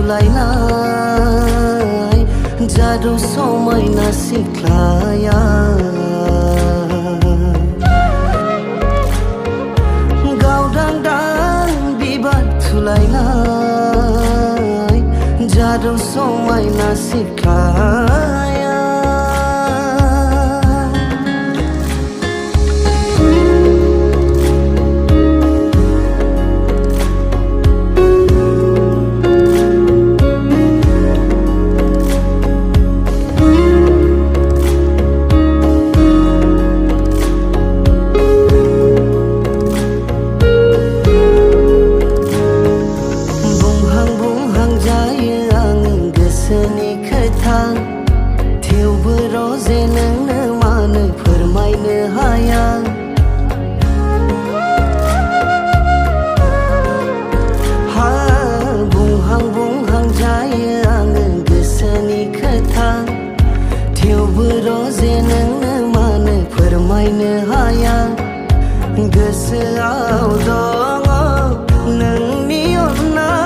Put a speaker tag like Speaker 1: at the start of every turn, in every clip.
Speaker 1: थुलायनाय जादु समायना सिख्लाया गावदां बिबार थुलायनाय जादु समायना सिख्लाया थेवबो रजे नोंनो मानो फोरमायनो हाया बुंहां जायो आङो गोसोनि खोथा थेवबो रजे नोंनो मानो फोरमायनो हाया गोसोआव दङ नोंनि अननाय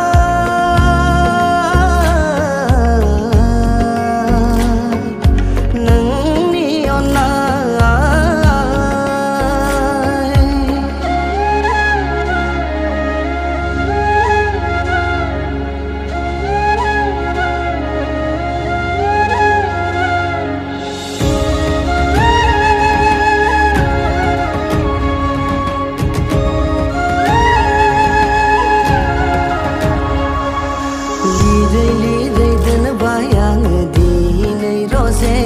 Speaker 1: लिरै दोनबाय आङो दिनै रजे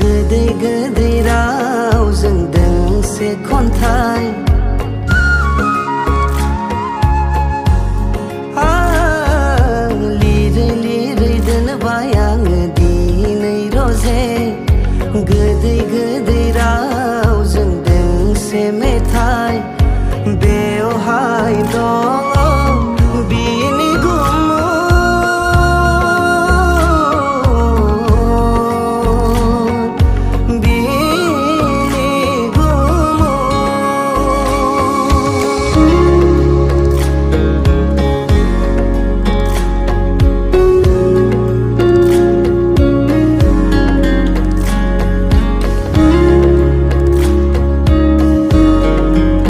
Speaker 1: गोदै गोदै रावजों दोंसे खन्थाइ लिरै दोनबाय आङो दिनै रजे गोदै गोदै रावजों दोंसे मेथाइ बेवहाय